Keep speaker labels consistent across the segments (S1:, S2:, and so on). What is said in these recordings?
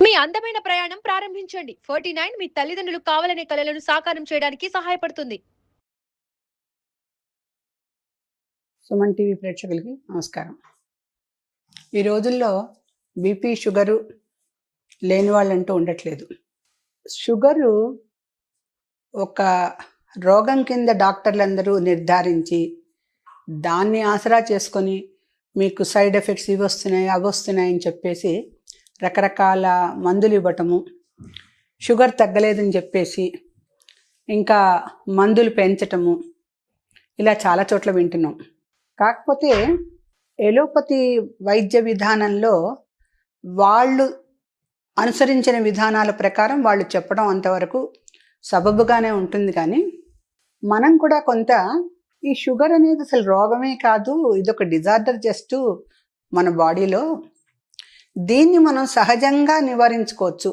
S1: మీ అందమైన ప్రయాణం ప్రారంభించండి. 49 మీ తల్లిదండ్రులు కావాలనే కలలను సాకారం చేయడానికి సహాయపడుతుంది.
S2: సుమన్ టీవీ ప్రేక్షకులకి నమస్కారం. ఈ రోజుల్లో బీపీ షుగరు లేని వాళ్ళంటూ ఉండట్లేదు. షుగరు ఒక రోగం కింద డాక్టర్లందరూ నిర్ధారించి దాన్ని ఆసరా చేసుకొని మీకు సైడ్ ఎఫెక్ట్స్ ఇవి వస్తున్నాయి అవి వస్తున్నాయని చెప్పేసి రకరకాల మందులు ఇవ్వటము, షుగర్ తగ్గలేదని చెప్పేసి ఇంకా మందులు పెంచటము, ఇలా చాలా చోట్ల వింటున్నాం. కాకపోతే ఎలోపతి వైద్య విధానంలో వాళ్ళు అనుసరించిన విధానాల ప్రకారం వాళ్ళు చెప్పడం అంతవరకు సబబుగానే ఉంటుంది. కానీ మనం కూడా కొంత ఈ షుగర్ అనేది అసలు రోగమే కాదు, ఇదొక డిజార్డర్ జస్ట్ మన బాడీలో, దీన్ని మనం సహజంగా నివారించుకోవచ్చు.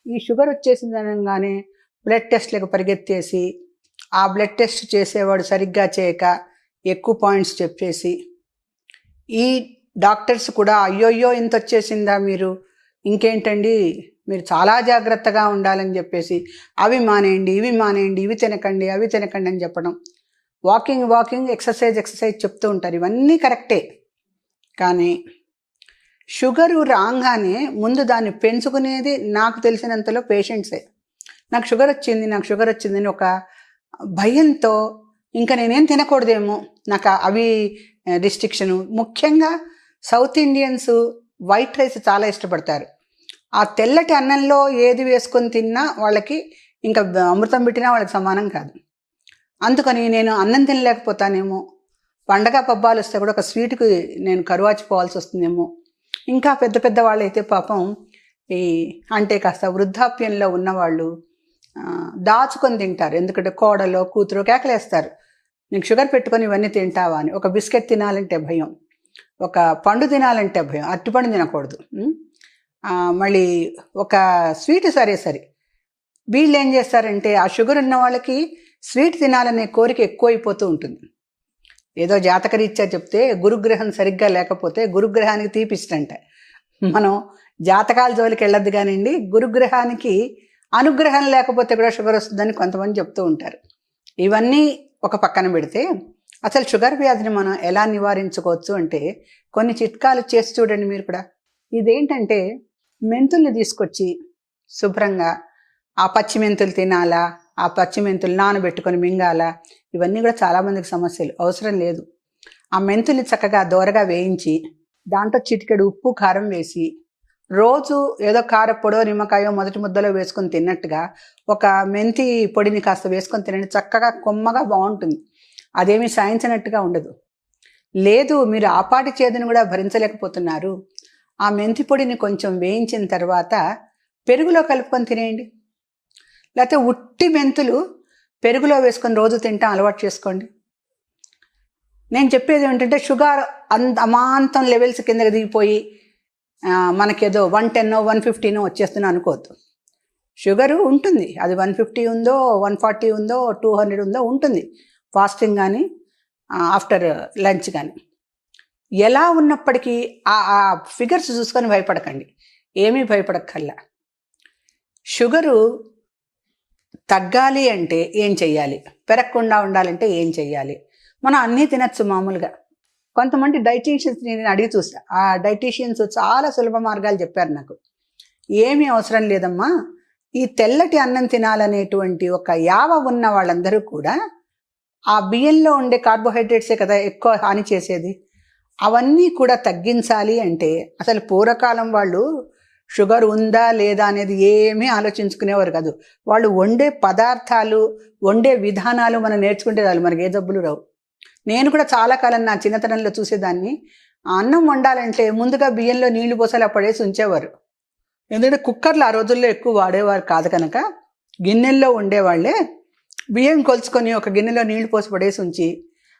S2: ఈ షుగర్ వచ్చేసింది అనగానే బ్లడ్ టెస్ట్లకు పరిగెత్తేసి ఆ బ్లడ్ టెస్ట్ చేసేవాడు సరిగ్గా చేయక ఎక్కువ పాయింట్స్ చెప్పేసి ఈ డాక్టర్స్ కూడా అయ్యోయ్యో ఇంత వచ్చేసిందా మీరు, ఇంకేంటండి మీరు చాలా జాగ్రత్తగా ఉండాలని చెప్పేసి అవి మానేయండి ఇవి మానేయండి ఇవి తినకండి అవి తినకండి అని చెప్పడం, వాకింగ్ ఎక్సర్సైజ్ చెప్తూ ఉంటారు. ఇవన్నీ కరెక్టే. కానీ షుగరు రాగానే ముందు దాన్ని పెంచుకునేది నాకు తెలిసినంతలో పేషెంట్సే. నాకు షుగర్ వచ్చింది అని ఒక భయంతో ఇంకా నేనేం తినకూడదేమో, నాకు అవి రిస్ట్రిక్షను. ముఖ్యంగా సౌత్ ఇండియన్స్ వైట్ రైస్ చాలా ఇష్టపడతారు. ఆ తెల్లటి అన్నంలో ఏది వేసుకొని తిన్నా వాళ్ళకి ఇంకా అమృతం పెట్టినా వాళ్ళకి సమానం కాదు. అందుకని నేను అన్నం తినలేకపోతానేమో, పండగ పబ్బాలు వస్తే కూడా ఒక స్వీట్కి నేను కరువాచిపోవాల్సి వస్తుందేమో. ఇంకా పెద్ద వాళ్ళు అయితే పాపం అంటే కాస్త వృద్ధాప్యంలో ఉన్నవాళ్ళు దాచుకొని తింటారు. ఎందుకంటే కోడలో కూతురు కేకలేస్తారు, నీకు షుగర్ పెట్టుకొని ఇవన్నీ తింటావా అని. ఒక బిస్కెట్ తినాలంటే భయం, ఒక పండు తినాలంటే భయం, అరటిపండు తినకూడదు, మళ్ళీ ఒక స్వీట్ సరే. వీళ్ళు ఏం చేస్తారంటే ఆ షుగర్ ఉన్న వాళ్ళకి స్వీట్ తినాలనే కోరిక ఎక్కువైపోతూ ఉంటుంది. ఏదో జాతకరీత్యా చెప్తే గురుగ్రహం సరిగ్గా లేకపోతే గురుగ్రహానికి తీపిస్తంట. మనం జాతకాల జోలికి వెళ్ళొద్దు కానివ్వండి, గురుగ్రహానికి అనుగ్రహం లేకపోతే కూడా షుగర్ వస్తుందని కొంతమంది చెప్తూ ఉంటారు. ఇవన్నీ ఒక పక్కన పెడితే అసలు షుగర్ వ్యాధిని మనం ఎలా నివారించుకోవచ్చు అంటే కొన్ని చిట్కాలు చేసి చూడండి మీరు కూడా. ఇదేంటంటే మెంతుల్ని తీసుకొచ్చి శుభ్రంగా ఆ పచ్చి మెంతులు తినాలా, ఆ పచ్చి మెంతులు నానబెట్టుకొని మింగాలా, ఇవన్నీ కూడా చాలామందికి సమస్యలు. అవసరం లేదు. ఆ మెంతుల్ని చక్కగా దోరగా వేయించి దాంట్లో చిటికెడు ఉప్పు కారం వేసి రోజు ఏదో కారపొడో నిమ్మకాయో మొదటి ముద్దలో వేసుకొని తిన్నట్టుగా ఒక మెంతి పొడిని కాస్త వేసుకొని తినండి. చక్కగా కొమ్మగా బాగుంటుంది. అదేమీ సాయించినట్టుగా ఉండదు. లేదు మీరు ఆపాటి చేదును కూడా భరించలేకపోతున్నారు, ఆ మెంతి పొడిని కొంచెం వేయించిన తర్వాత పెరుగులో కలుపుకొని తినేయండి. లేకపోతే ఉట్టి మెంతులు పెరుగులో వేసుకొని రోజు తింటాం అలవాటు చేసుకోండి. నేను చెప్పేది ఏంటంటే షుగర్ అమాంతం లెవెల్స్ కిందకి దిగిపోయి మనకేదో 110 150 వచ్చేస్తున్నా అనుకోవద్దు. షుగరు ఉంటుంది, అది 150 ఉందో 140 ఉందో 200 ఉందో ఉంటుంది, ఫాస్టింగ్ కానీ ఆఫ్టర్ లంచ్ కానీ. ఎలా ఉన్నప్పటికీ ఆ ఫిగర్స్ చూసుకొని భయపడకండి, ఏమీ భయపడక్కల్లా. షుగరు తగ్గాలి అంటే ఏం చెయ్యాలి, పెరగకుండా ఉండాలంటే ఏం చెయ్యాలి? మనం అన్నీ తినచ్చు మామూలుగా. కొంతమంది డైటీషియన్స్ నేను అడిగి చూసా, ఆ డైటీషియన్స్ చాలా సులభ మార్గాలు చెప్పారు నాకు. ఏమీ అవసరం లేదమ్మా, ఈ తెల్లటి అన్నం తినాలనేటువంటి ఒక యావ ఉన్న వాళ్ళందరూ కూడా ఆ బియ్యంలో ఉండే కార్బోహైడ్రేట్సే కదా ఎక్కువ హాని చేసేది. అవన్నీ కూడా తగ్గించాలి అంటే అసలు పూర్వకాలం వాళ్ళు షుగర్ ఉందా లేదా అనేది ఏమీ ఆలోచించుకునేవారు కాదు. వాళ్ళు వండే పదార్థాలు వండే విధానాలు మనం నేర్చుకుంటే చాలు, మనకి ఏ జబ్బులు రావు. నేను కూడా చాలా కాలం నా చిన్నతనంలో చూసేదాన్ని. అన్నం వండాలంటే ముందుగా బియ్యంలో నీళ్లు పోసాలు పడేసి ఉంచేవారు. ఎందుకంటే కుక్కర్లు ఆ రోజుల్లో ఎక్కువ వాడేవారు కాదు కనుక గిన్నెల్లో ఉండేవాళ్ళే. బియ్యం కొలుచుకొని ఒక గిన్నెలో నీళ్లు పోసి పడేసి ఉంచి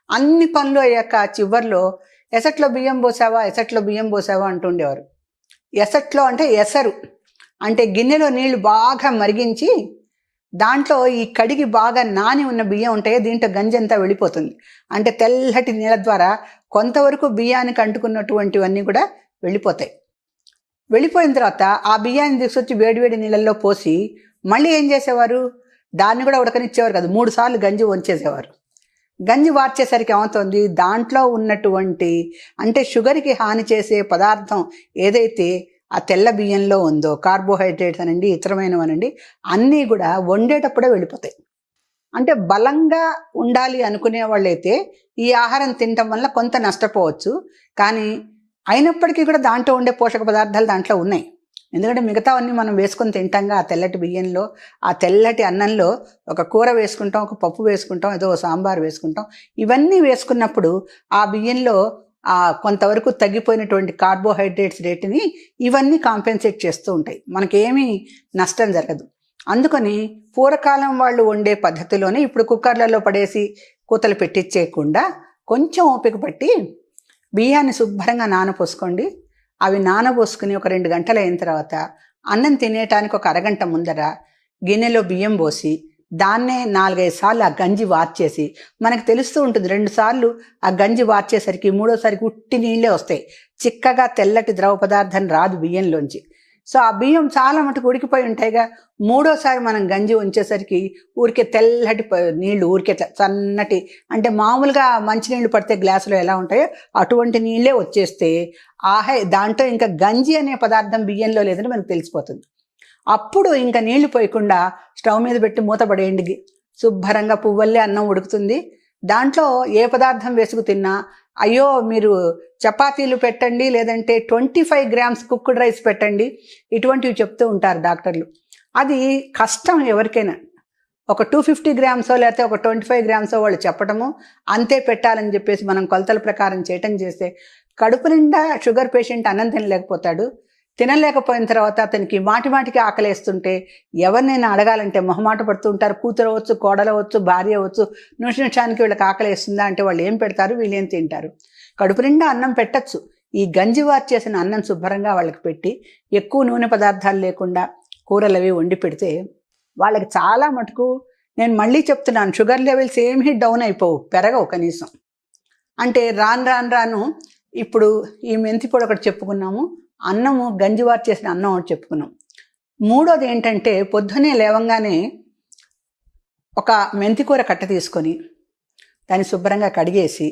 S2: అన్ని పనులు అయ్యాక చివర్లో ఎసట్లో బియ్యం పోసావా అంటుండేవారు. ఎసట్లో అంటే ఎసరు అంటే గిన్నెలో నీళ్లు బాగా మరిగించి దాంట్లో ఈ కడిగి బాగా నాని ఉన్న బియ్యం ఉంటాయో దీంట్లో గంజంతా వెళ్ళిపోతుంది. అంటే తెల్లటి నీళ్ళ ద్వారా కొంతవరకు బియ్యానికి అంటుకున్నటువంటివన్నీ కూడా వెళ్ళిపోతాయి. వెళ్ళిపోయిన తర్వాత ఆ బియ్యాన్ని తీసుకొచ్చి వేడివేడి నీళ్ళల్లో పోసి మళ్ళీ ఏం చేసేవారు, దాన్ని కూడా ఉడకనిచ్చేవారు కాదు, 3 సార్లు గంజి వంచేసేవారు. గంజి వార్చేసరికి ఏమవుతుంది, దాంట్లో ఉన్నటువంటి అంటే షుగర్కి హాని చేసే పదార్థం ఏదైతే ఆ తెల్ల బియ్యంలో ఉందో, కార్బోహైడ్రేట్స్ అనండి, ఇతరమైనవనండి, అన్నీ కూడా వండేటప్పుడే వెళ్ళిపోతాయి. అంటే బలంగా ఉండాలి అనుకునే వాళ్ళైతే ఈ ఆహారం తినటం వల్ల కొంత నష్టపోవచ్చు, కానీ అయినప్పటికీ కూడా దాంట్లో ఉండే పోషక పదార్థాలు దాంట్లో ఉన్నాయి. ఎందుకంటే మిగతావన్నీ మనం వేసుకొని తింటాంగా. ఆ తెల్లటి బియ్యంలో, ఆ తెల్లటి అన్నంలో ఒక కూర వేసుకుంటాం, ఒక పప్పు వేసుకుంటాం, ఏదో సాంబార్ వేసుకుంటాం. ఇవన్నీ వేసుకున్నప్పుడు ఆ బియ్యంలో కొంతవరకు తగ్గిపోయినటువంటి కార్బోహైడ్రేట్స్ రేటుని ఇవన్నీ కాంపెన్సేట్ చేస్తూ ఉంటాయి. మనకేమీ నష్టం జరగదు. అందుకని పూర్వకాలం వాళ్ళు వండే పద్ధతిలోనే ఇప్పుడు కుక్కర్లలో పడేసి కూతలు పెట్టించేయకుండా కొంచెం ఓపిక పట్టి బియ్యాన్ని శుభ్రంగా నానపోసుకోండి. అవి నానబోసుకుని ఒక 2 గంటలు అయిన తర్వాత అన్నం తినేటానికి ఒక అరగంట ముందర గిన్నెలో బియ్యం పోసి దాన్నే 4-5 సార్లు ఆ గంజి వార్చేసి, మనకు తెలుస్తూ ఉంటుంది 2 సార్లు ఆ గంజి వార్చేసరికి మూడోసారికి ఉట్టి నీళ్ళే వస్తాయి, చిక్కగా తెల్లటి ద్రవ పదార్థం రాదు బియ్యంలోంచి. సో ఆ బియ్యం చాలా మటుకు ఉడికిపోయి ఉంటాయిగా. మూడోసారి మనం గంజి ఉంచేసరికి ఊరికే తెల్లటి నీళ్లు, ఊరికే సన్నటి, అంటే మామూలుగా మంచినీళ్ళు పడితే గ్లాసులో ఎలా ఉంటాయో అటువంటి నీళ్ళే వచ్చేస్తే దాంట్లో ఇంకా గంజి అనే పదార్థం బియ్యంలో లేదని మనకు తెలిసిపోతుంది. అప్పుడు ఇంకా నీళ్లు పోయకుండా స్టవ్ మీద పెట్టి మూత పడేయండి. శుభ్రంగా పువ్వల్లే అన్నం ఉడుకుతుంది. దాంట్లో ఏ పదార్థం వేసుకు తిన్నా, అయ్యో మీరు చపాతీలు పెట్టండి, లేదంటే 25 గ్రామ్స్ కుక్డ్ రైస్ పెట్టండి, ఇటువంటివి చెప్తూ ఉంటారు డాక్టర్లు. అది కష్టం ఎవరికైనా. ఒక 250 గ్రామ్సో లేకపోతే ఒక 25 గ్రామ్సో వాళ్ళు చెప్పటము, అంతే పెట్టాలని చెప్పేసి మనం కొలతల ప్రకారం చేయటం చేస్తే కడుపు నిండా షుగర్ పేషెంట్ అన్నం తినలేకపోతాడు. తినలేకపోయిన తర్వాత అతనికి మాటిమాటికి ఆకలేస్తుంటే ఎవరినైనా అడగాలంటే మొహమాట పడుతూ ఉంటారు. కూతురు అవ్వచ్చు, కోడలవచ్చు, భార్య అవ్వచ్చు, నిమిషానికి వీళ్ళకి ఆకలేస్తుందా అంటే వాళ్ళు ఏం పెడతారు, వీళ్ళు ఏం తింటారు. కడుపు నిండా అన్నం పెట్టచ్చు. ఈ గంజివార్ చేసిన అన్నం శుభ్రంగా వాళ్ళకి పెట్టి ఎక్కువ నూనె పదార్థాలు లేకుండా కూరలు అవి వండి పెడితే వాళ్ళకి చాలా మటుకు, నేను మళ్ళీ చెప్తున్నాను, షుగర్ లెవెల్స్ ఏమీ డౌన్ అయిపోవు, పెరగవు కనీసం. అంటే రాను ఇప్పుడు ఈ మెంతి పొడి ఒకటి చెప్పుకున్నాము, అన్నము గంజివార్ చేసిన అన్నం ఒకటి చెప్పుకున్నాం. మూడోది ఏంటంటే పొద్దునే లేవంగానే ఒక మెంతి కూర కట్ట తీసుకొని దాన్ని శుభ్రంగా కడిగేసి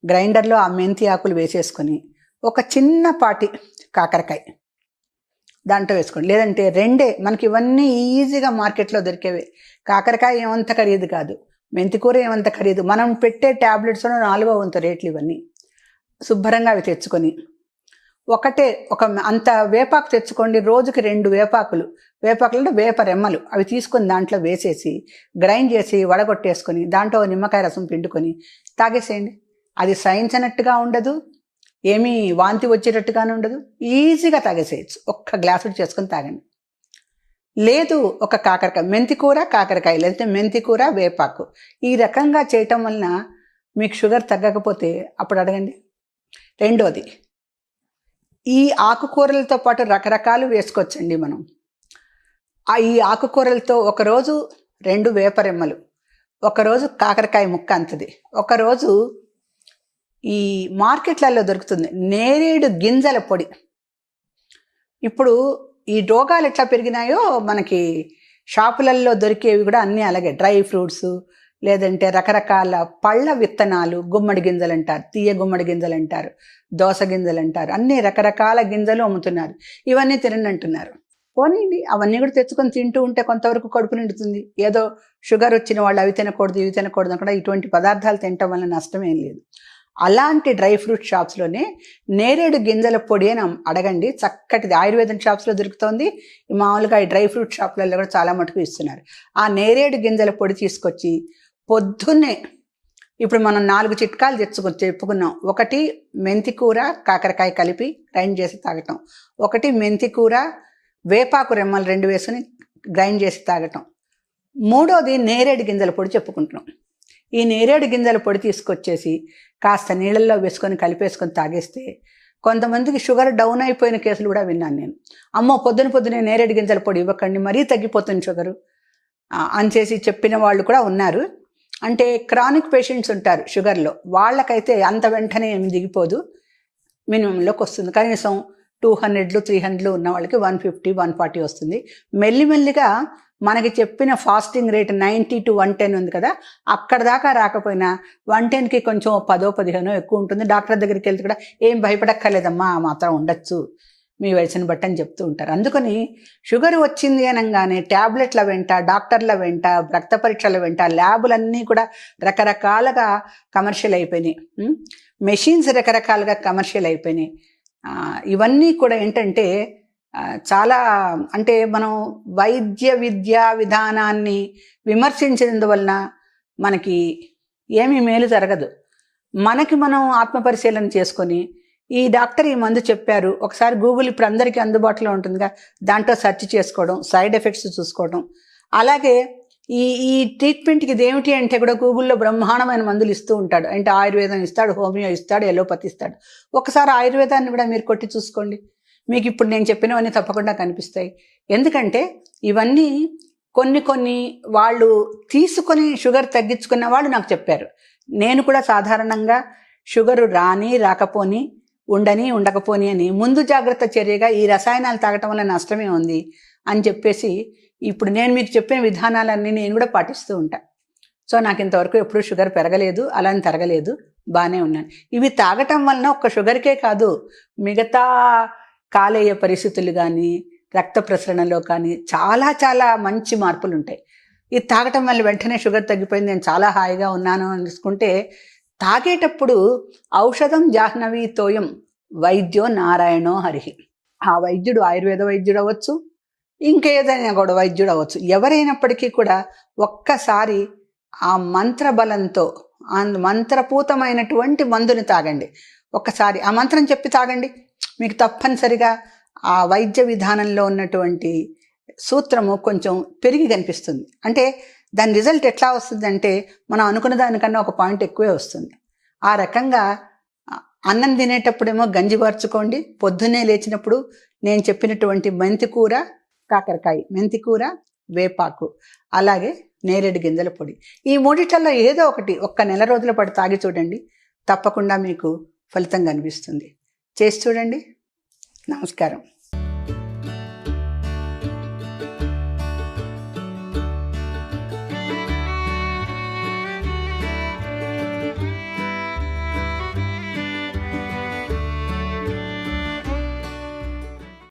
S2: గ్రైండర్లో ఆ మెంతి ఆకులు వేసేసుకొని ఒక చిన్నపాటి కాకరకాయ దాంట్లో వేసుకోండి. లేదంటే 2 మనకి ఇవన్నీ ఈజీగా మార్కెట్లో దొరికేవే. కాకరకాయ ఏమంత ఖరీదు కాదు, మెంతి కూర ఏమంత ఖరీదు, మనం పెట్టే ట్యాబ్లెట్స్లో 4వ వంతు రేట్లు ఇవన్నీ. శుభ్రంగా అవి తెచ్చుకొని ఒక అంత వేపాకు తెచ్చుకోండి. రోజుకి 2 వేపాకులు అంటే వేప రెమ్మలు అవి తీసుకొని దాంట్లో వేసేసి గ్రైండ్ చేసి వడగొట్టేసుకొని దాంట్లో నిమ్మకాయ రసం పిండుకొని తాగేసేయండి. అది సైన్స్ అన్నట్టుగా ఉండదు, ఏమీ వాంతి వచ్చేటట్టుగానే ఉండదు, ఈజీగా తాగేసేయచ్చు. ఒక్క గ్లాసుడు చేసుకొని తాగండి. లేదు ఒక కాకరకాయ, మెంతి కూర కాకరకాయ, లేదంటే మెంతి కూర వేపాకు, ఈ రకంగా చేయటం వలన మీకు షుగర్ తగ్గకపోతే అప్పుడు అడగండి. రెండోది, ఈ ఆకుకూరలతో పాటు రకరకాలు వేసుకోవచ్చండి మనం. ఈ ఆకుకూరలతో ఒకరోజు 2 వేపరెమ్మలు, ఒకరోజు కాకరకాయ ముక్క అంతది, ఒకరోజు ఈ మార్కెట్లలో దొరుకుతుంది నేరేడు గింజల పొడి. ఇప్పుడు ఈ రోగాలు ఎట్లా పెరిగినాయో మనకి షాపులలో దొరికేవి కూడా అన్నీ అలాగే. డ్రై ఫ్రూట్స్, లేదంటే రకరకాల పళ్ళ విత్తనాలు, గుమ్మడి గింజలు అంటారు, తీయ గుమ్మడి గింజలు అంటారు, దోస గింజలు అంటారు, అన్ని రకరకాల గింజలు అమ్ముతున్నారు. ఇవన్నీ తినండి అంటున్నారు. పోనీండి, అవన్నీ కూడా తెచ్చుకొని తింటూ ఉంటే కొంతవరకు కడుపు నిండుతుంది. ఏదో షుగర్ వచ్చిన వాళ్ళు అవి తినకూడదు ఇవి తినకూడదు కూడా, ఇటువంటి పదార్థాలు తినటం వల్ల నష్టమేం లేదు. అలాంటి డ్రై ఫ్రూట్ షాప్స్లోనే నేరేడు గింజల పొడి అని అడగండి, చక్కటిది ఆయుర్వేదం షాప్స్లో దొరుకుతుంది. మామూలుగా ఈ డ్రై ఫ్రూట్ షాప్లలో కూడా చాలా మటుకు ఇస్తున్నారు. ఆ నేరేడు గింజల పొడి తీసుకొచ్చి పొద్దున్నే, ఇప్పుడు మనం 4 చిట్కాలు చెప్పుకున్నాం. ఒకటి మెంతి కూర కాకరకాయ కలిపి గ్రైండ్ చేసి తాగటం, ఒకటి మెంతి కూర వేపాకు రెమ్మలు 2 వేసుకుని గ్రైండ్ చేసి తాగటం, మూడోది నేరేడు గింజల పొడి చెప్పుకుంటున్నాం. ఈ నేరేడు గింజల పొడి తీసుకొచ్చేసి కాస్త నీళ్ళల్లో వేసుకొని కలిపేసుకొని తాగేస్తే కొంతమందికి షుగర్ డౌన్ అయిపోయిన కేసులు కూడా విన్నాను నేను. అమ్మో పొద్దునే నేరేడు గింజల పొడి ఇవ్వకండి, మరీ తగ్గిపోతుంది షుగరు అని చేసి చెప్పిన వాళ్ళు కూడా ఉన్నారు. అంటే క్రానిక్ పేషెంట్స్ ఉంటారు షుగర్లో, వాళ్ళకైతే అంత వెంటనే ఏమి దిగిపోదు, మినిమంలోకి వస్తుంది. కనీసం 200 300 ఉన్న వాళ్ళకి 150 140 వస్తుంది. మెల్లిమెల్లిగా మనకి చెప్పిన ఫాస్టింగ్ రేట్ 90 to 110 ఉంది కదా, అక్కడ దాకా రాకపోయినా 110కి కొంచెం 10-15 ఎక్కువ ఉంటుంది. డాక్టర్ దగ్గరికి వెళ్తే కూడా ఏం భయపడక్కర్లేదమ్మా, ఆ మాత్రం ఉండొచ్చు మీ వయసుని బట్టి అని చెప్తూ ఉంటారు. అందుకని షుగర్ వచ్చింది అనగానే ట్యాబ్లెట్ల వెంట, డాక్టర్ల వెంట, రక్త పరీక్షల వెంట, ల్యాబులన్నీ కూడా రకరకాలుగా కమర్షియల్ అయిపోయినాయి. మెషిన్స్ రకరకాలుగా కమర్షియల్ అయిపోయినాయి. ఇవన్నీ కూడా ఏంటంటే చాలా అంటే మనం వైద్య విద్యా విధానాన్ని విమర్శించినందువలన మనకి ఏమీ మేలు జరగదు. మనకి మనం ఆత్మపరిశీలన చేసుకొని ఈ డాక్టర్ ఈ మందు చెప్పారు, ఒకసారి గూగుల్ ఇప్పుడు అందరికీ అందుబాటులో ఉంటుందిగా, దాంట్లో సెర్చ్ చేసుకోవడం, సైడ్ ఎఫెక్ట్స్ చూసుకోవడం. అలాగే ఈ ట్రీట్మెంట్కి ఇదేమిటి అంటే కూడా గూగుల్లో బ్రహ్మాండమైన మందులు ఇస్తూ ఉంటాడు. అంటే ఆయుర్వేదం ఇస్తాడు, హోమియో ఇస్తాడు, ఎలోపతి ఇస్తాడు. ఒకసారి ఆయుర్వేదాన్ని కూడా మీరు కొట్టి చూసుకోండి, మీకు ఇప్పుడు నేను చెప్పినవన్నీ తప్పకుండా కనిపిస్తాయి. ఎందుకంటే ఇవన్నీ కొన్ని వాళ్ళు తీసుకొని షుగర్ తగ్గించుకున్న వాళ్ళు నాకు చెప్పారు. నేను కూడా సాధారణంగా షుగరు రాని రాకపోని, ఉండని ఉండకపోని అని ముందు జాగ్రత్త చర్యగా ఈ రసాయనాలు తాగటం వల్ల నష్టమే ఉంది అని చెప్పేసి ఇప్పుడు నేను మీకు చెప్పిన విధానాలన్నీ నేను కూడా పాటిస్తూ ఉంటాను. సో నాకు ఇంతవరకు ఎప్పుడూ షుగర్ పెరగలేదు, అలా అని తరగలేదు, బాగానే ఉన్నాను. ఇవి తాగటం వలన ఒక్క షుగర్కే కాదు, మిగతా కాలేయ పరిస్థితులు కానీ, రక్త ప్రసరణలో కానీ చాలా చాలా మంచి మార్పులు ఉంటాయి. ఇది తాగటం వల్ల వెంటనే షుగర్ తగ్గిపోయింది, నేను చాలా హాయిగా ఉన్నాను అని తీసుకుంటే, తాగేటప్పుడు ఔషధం జాహ్నవీ తోయం వైద్యో నారాయణో హరిహి. ఆ వైద్యుడు ఆయుర్వేద వైద్యుడు అవ్వచ్చు, ఇంకేదైనా కూడా వైద్యుడు అవ్వచ్చు. ఎవరైనప్పటికీ కూడా ఒక్కసారి ఆ మంత్రబలంతో, ఆ మంత్రపూతమైనటువంటి మందుని తాగండి. ఒక్కసారి ఆ మంత్రం చెప్పి తాగండి, మీకు తప్పనిసరిగా ఆ వైద్య విధానంలో ఉన్నటువంటి సూత్రము కొంచెం పెరిగి కనిపిస్తుంది. అంటే దాని రిజల్ట్ ఎట్లా వస్తుంది అంటే మనం అనుకున్న దానికన్నా ఒక పాయింట్ ఎక్కువే వస్తుంది. ఆ రకంగా అన్నం తినేటప్పుడేమో గంజి వార్చుకోండి, పొద్దున్నే లేచినప్పుడు నేను చెప్పినటువంటి మెంతికూర కాకరకాయ, మెంతికూర వేపాకు, అలాగే నేరేడు గింజల పొడి, ఈ మూడిట్లలో ఏదో ఒకటి ఒక్క నెల రోజుల పాటు తాగి చూడండి, తప్పకుండా మీకు ఫలితం కనిపిస్తుంది. చేసి చూడండి. నమస్కారం.